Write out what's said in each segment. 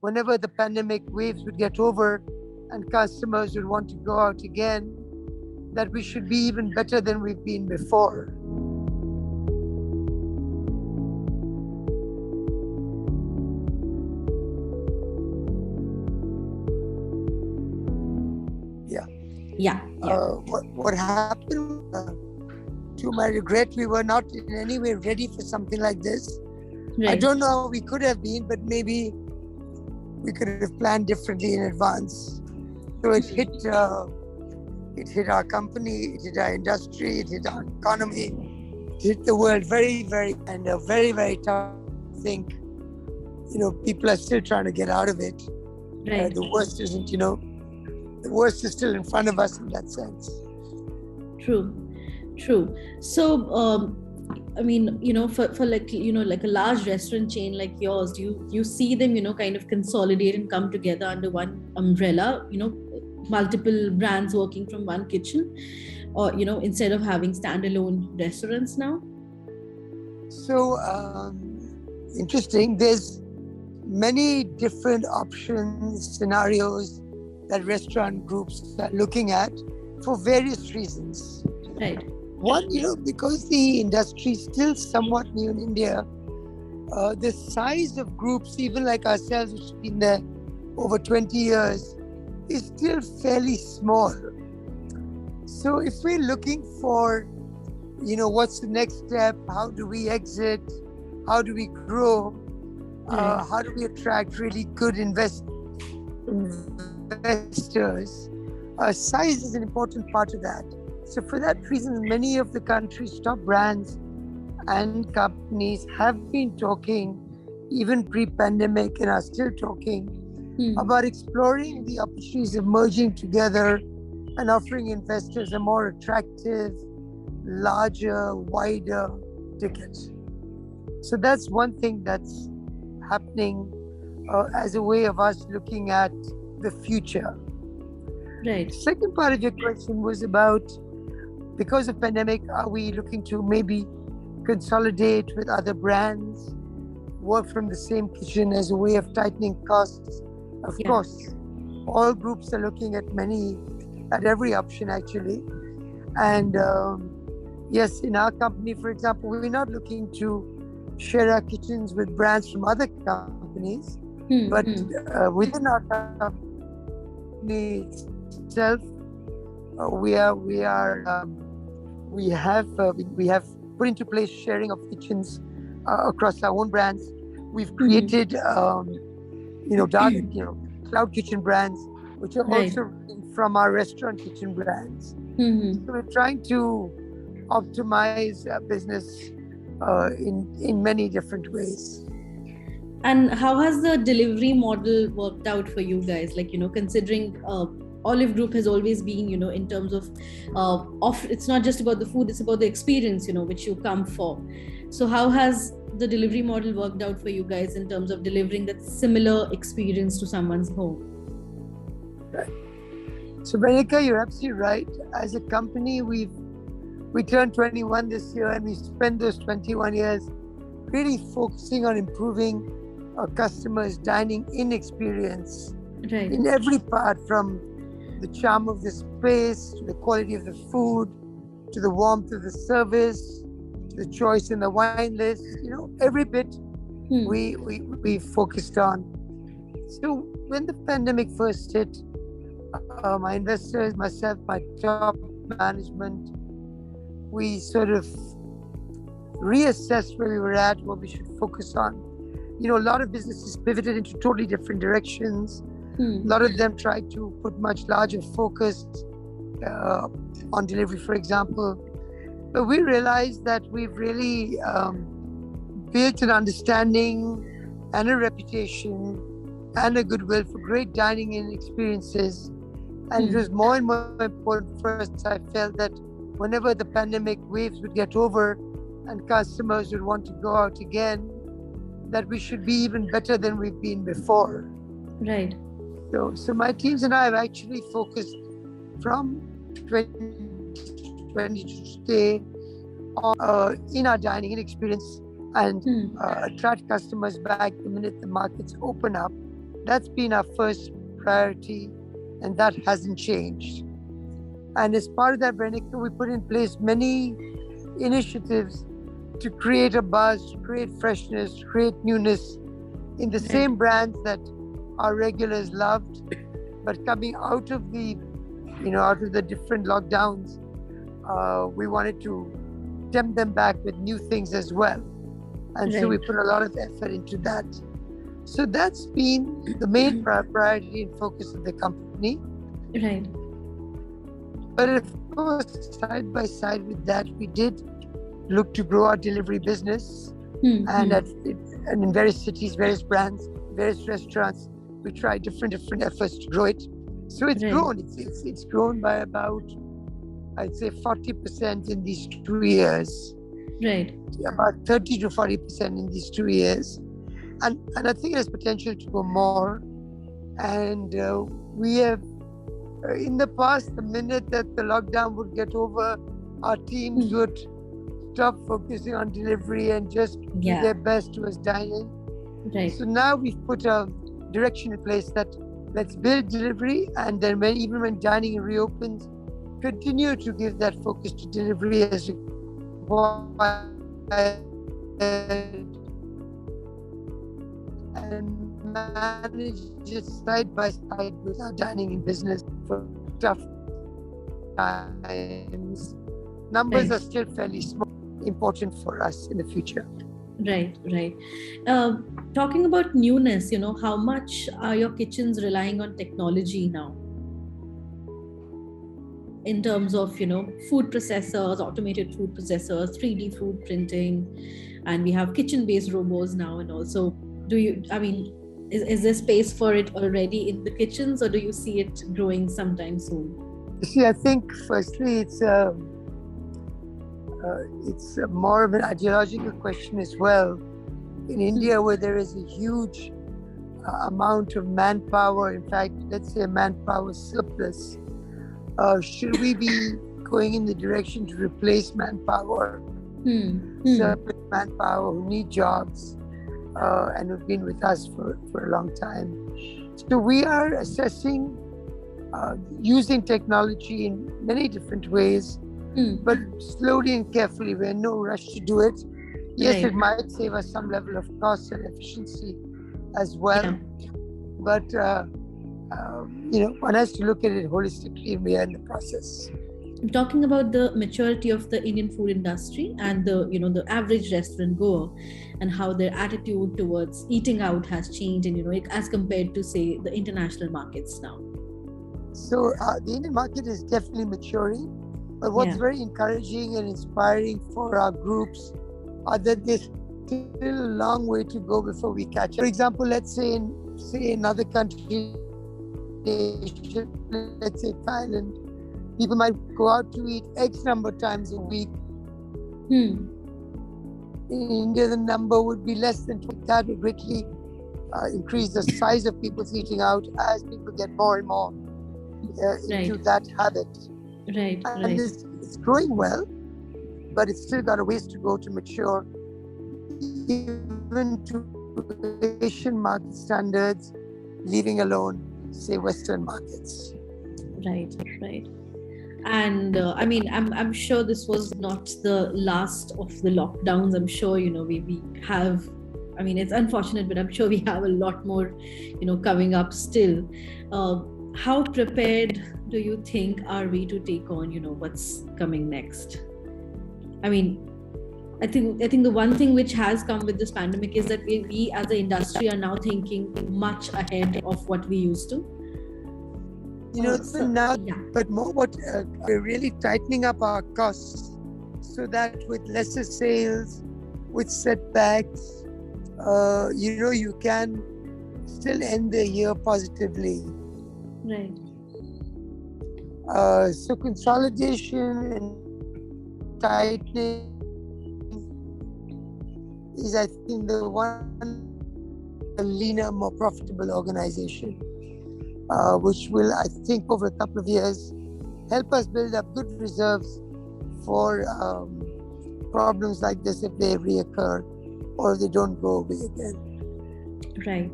whenever the pandemic waves would get over and customers would want to go out again, that we should be even better than we've been before. Yeah. Yeah. What happened, to my regret, we were not in any way ready for something like this. Right. I don't know how we could have been, but maybe we could have planned differently in advance. So it hit our company, it hit our industry, it hit our economy, it hit the world very, very tough. I think, people are still trying to get out of it. Right. The worst isn't, the worst is still in front of us in that sense. True. So, I mean, for like, like a large restaurant chain like yours, do you see them, kind of consolidate and come together under one umbrella, multiple brands working from one kitchen, or, instead of having standalone restaurants now? So, interesting. There's many different options, scenarios that restaurant groups are looking at for various reasons. Right. One, because the industry is still somewhat new in India, the size of groups, even like ourselves, which have been there over 20 years, is still fairly small. So if we're looking for, what's the next step, how do we exit, how do we grow, how do we attract really good investors, size is an important part of that. So for that reason, many of the country's top brands and companies have been talking, even pre-pandemic, and are still talking about exploring the opportunities of merging together and offering investors a more attractive, larger, wider ticket. So that's one thing that's happening as a way of us looking at the future. Right. The second part of your question was about, because of pandemic, are we looking to maybe consolidate with other brands, work from the same kitchen as a way of tightening costs? Of course, all groups are looking at every option actually. And yes, in our company, for example, we're not looking to share our kitchens with brands from other companies, but within our company itself, we have put into place sharing of kitchens across our own brands. We've created cloud kitchen brands, which are also from our restaurant kitchen brands. So we're trying to optimize business in many different ways. And how has the delivery model worked out for you guys? Like, considering Olive Group has always been, in terms of it's not just about the food, it's about the experience, which you come for. So how has the delivery model worked out for you guys in terms of delivering that similar experience to someone's home? Right. So Benika, you're absolutely right. As a company, we turned 21 this year, and we spent those 21 years really focusing on improving our customers' dining in experience in every part, from the charm of the space, to the quality of the food, to the warmth of the service, to the choice in the wine list. Every bit we focused on. So when the pandemic first hit, my investors, myself, my top management, we sort of reassessed where we were at, what we should focus on. A lot of businesses pivoted into totally different directions. A lot of them tried to put much larger focus on delivery, for example. But we realized that we've really built an understanding and a reputation and a goodwill for great dining in experiences. And it was more and more important for us, I felt, that whenever the pandemic waves would get over and customers would want to go out again, that we should be even better than we've been before. Right. So my teams and I have actually focused from 2020 to stay in our dining in experience and attract customers back the minute the markets open up. that's been our first priority, and that hasn't changed. And as part of that, Veronica, we put in place many initiatives to create a buzz, to create freshness, to create newness in the same brands that our regulars loved. But coming out of the different lockdowns, we wanted to tempt them back with new things as well. And so we put a lot of effort into that. So that's been the main priority and focus of the company. Right. But of course, side by side with that, we did look to grow our delivery business. And in various cities, various brands, various restaurants, we tried different efforts to grow it. So it's grown. It's grown by about, I'd say, 40% in these 2 years. Right. About 30 to 40% in these 2 years. And I think there's potential to go more. And we have, in the past, the minute that the lockdown would get over, our teams would stop focusing on delivery and just do their best towards dining. Right. So now we've put a direction in place that let's build delivery, and then even when dining reopens, continue to give that focus to delivery as required, and manage it side by side with our dining in business for tough times. Numbers are still fairly small, important for us in the future. Right. Talking about newness, how much are your kitchens relying on technology now? In terms of, food processors, automated food processors, 3D food printing, and we have kitchen-based robots now. And also, is there space for it already in the kitchens, or do you see it growing sometime soon? You see, I think firstly, it's more of an ideological question as well. In India, where there is a huge amount of manpower, in fact, let's say a manpower surplus, should we be going in the direction to replace manpower, surplus manpower who need jobs and who've been with us for a long time? So we are assessing using technology in many different ways, but slowly and carefully. We're in no rush to do it. Yes, it might save us some level of cost and efficiency as well. But one has to look at it holistically, and we are in the process. Talking about the maturity of the Indian food industry and the average restaurant goer, and how their attitude towards eating out has changed, and as compared to, say, the international markets now. So the Indian market is definitely maturing, but what's very encouraging and inspiring for our groups are that there's still a long way to go before we catch up. For example, let's say in another country, let's say Thailand, people might go out to eat X number of times a week. In India, the number would be less than 20. That would greatly increase the size of people's eating out as people get more and more into that habit. And it's growing well, but it's still got a ways to go to mature, even to Asian market standards, leaving alone, say, Western markets. Right. And I'm sure this was not the last of the lockdowns. I'm sure, we have, it's unfortunate, but I'm sure we have a lot more, coming up still. How prepared do you think are we to take on, what's coming next? I think the one thing which has come with this pandemic is that we as an industry are now thinking much ahead of what we used to. But more what we're really tightening up our costs so that with lesser sales, with setbacks, you can still end the year positively. Right. So consolidation and tightening is, I think, the one leaner, more profitable organization, which will, I think, over a couple of years, help us build up good reserves for problems like this if they reoccur or if they don't go away again. Right.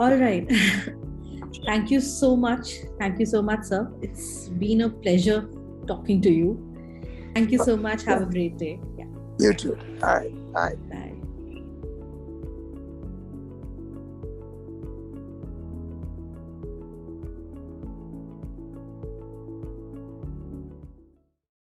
All right. Thank you so much. Thank you so much, sir. It's been a pleasure talking to you. Thank you so much. Have a great day. Yeah. You too. All right. Bye. Bye.